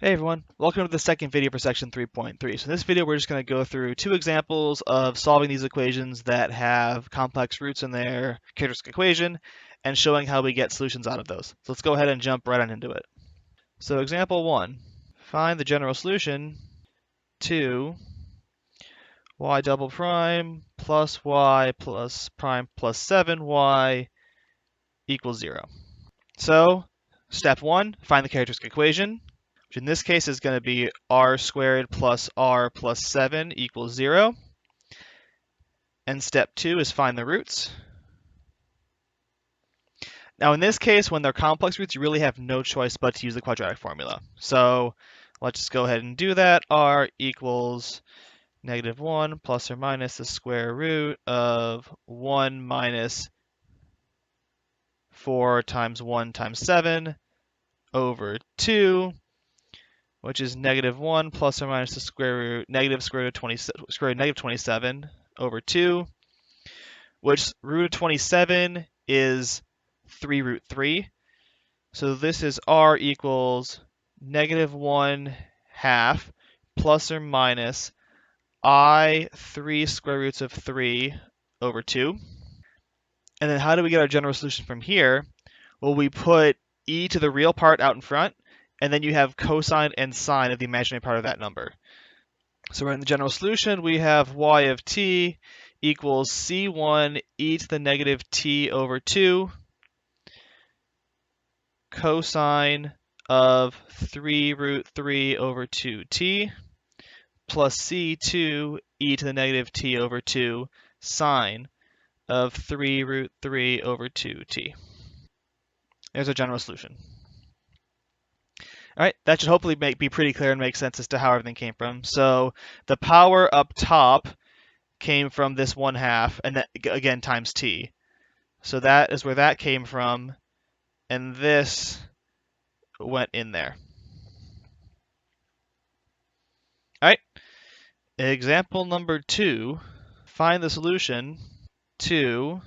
Hey everyone, welcome to the second video for section 3.3. So in this video we're just going to go through two examples of solving these equations that have complex roots in their characteristic equation and showing how we get solutions out of those. So let's go ahead and jump right on into it. So example 1, find the general solution to y double prime plus y plus prime plus 7y equals 0. So step 1, find the characteristic equation, which in this case is going to be r squared plus r plus 7 equals 0. And step 2 is find the roots. Now in this case, when they're complex roots, you really have no choice but to use the quadratic formula. So let's just go ahead and do that. R equals -1 plus or minus the square root of 1 minus 4 times 1 times 7 over 2, which is -1 plus or minus the square root, square root of 27 over 2, which root of 27 is 3 root 3. So this is r equals -1 half plus or minus I 3 square roots of 3 over 2. And then how do we get our general solution from here? Well, we put e to the real part out in front, and then you have cosine and sine of the imaginary part of that number. So in the general solution, we have y of t equals c1 e to the negative t over 2 cosine of 3 root 3 over 2t plus c2 e to the negative t over 2 sine of 3 root 3 over 2t. There's a general solution. All right, that should hopefully be pretty clear and make sense as to how everything came from. So the power up top came from this 1/2, and that again times t. So that is where that came from, and this went in there. All right, example number 2, find the solution to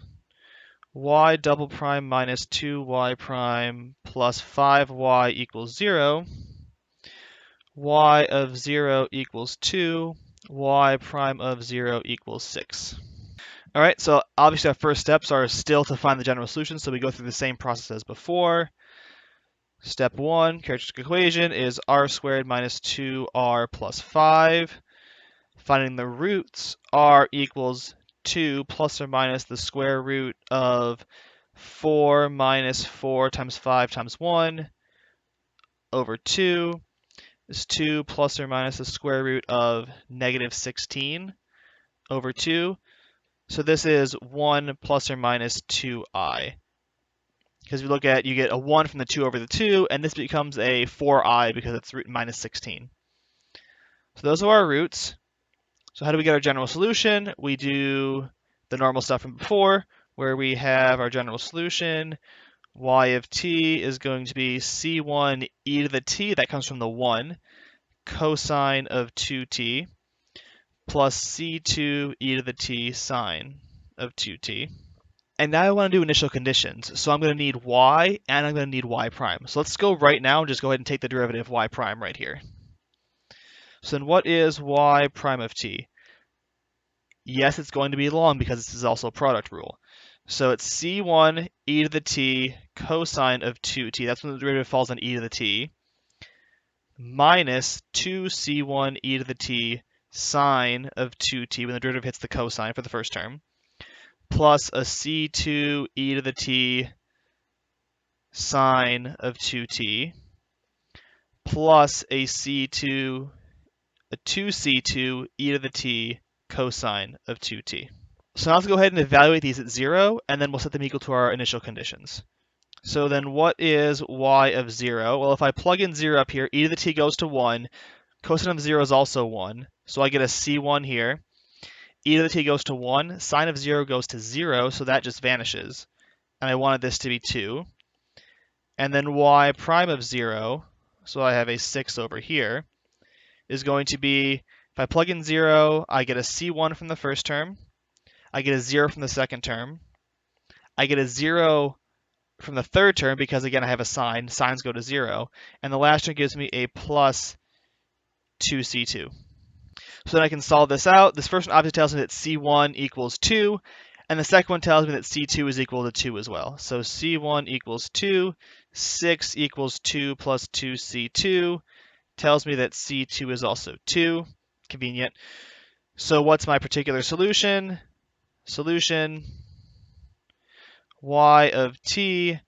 y double prime minus 2y prime plus 5y equals 0, y of 0 equals 2, y prime of 0 equals 6. All right, so obviously our first steps are still to find the general solution, so we go through the same process as before. Step 1, characteristic equation is r squared minus 2r plus 5. Finding the roots, r equals 2 plus or minus the square root of 4 minus 4 times 5 times 1 over 2 is 2 plus or minus the square root of -16 over 2. So this is 1 plus or minus 2i. Because if you look at, you get a 1 from the 2 over the 2, and this becomes a 4i because it's root -16. So those are our roots. So how do we get our general solution? We do the normal stuff from before, where we have our general solution. Y of t is going to be c1 e to the t, that comes from the 1, cosine of 2t, plus c2 e to the t sine of 2t. And now I want to do initial conditions. So I'm going to need y, and I'm going to need y prime. So let's go right now and just go ahead and take the derivative of y prime right here. So then what is y prime of t? Yes, it's going to be long because this is also a product rule. So it's c1 e to the t cosine of 2t. That's when the derivative falls on e to the t. Minus 2c1 e to the t sine of 2t when the derivative hits the cosine for the first term. Plus a c2 e to the t sine of 2t. Plus a 2c2 e to the t cosine of 2t. So now let's go ahead and evaluate these at 0, and then we'll set them equal to our initial conditions. So then what is y of 0? Well, if I plug in 0 up here, e to the t goes to 1. Cosine of 0 is also 1. So I get a c1 here. E to the t goes to 1. Sine of 0 goes to 0, so that just vanishes. And I wanted this to be 2. And then y prime of 0, so I have a 6 over here, is going to be, if I plug in 0, I get a c1 from the first term. I get a 0 from the second term. I get a 0 from the third term, because again I have a sign, signs go to 0, and the last term gives me a plus 2c2. So then I can solve this out. This first one obviously tells me that c1 equals 2, and the second one tells me that c2 is equal to 2 as well. So c1 equals 2, 6 equals 2 plus 2c2, tells me that c2 is also 2. Convenient. So what's my particular solution? Solution y of t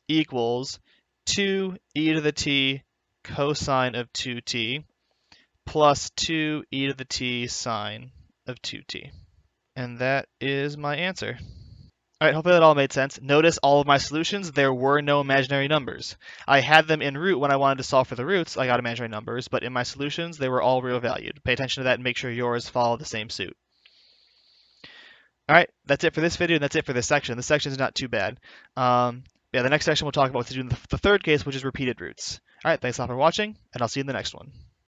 equals 2e to the t cosine of 2t plus 2e to the t sine of 2t. And that is my answer. All right, hopefully that all made sense. Notice all of my solutions, there were no imaginary numbers. I had them in root when I wanted to solve for the roots, I got imaginary numbers, but in my solutions, they were all real valued. Pay attention to that and make sure yours follow the same suit. All right, that's it for this video, and that's it for this section. This section is not too bad. Yeah, the next section we'll talk about what to do in the third case, which is repeated roots. All right, thanks a lot for watching, and I'll see you in the next one.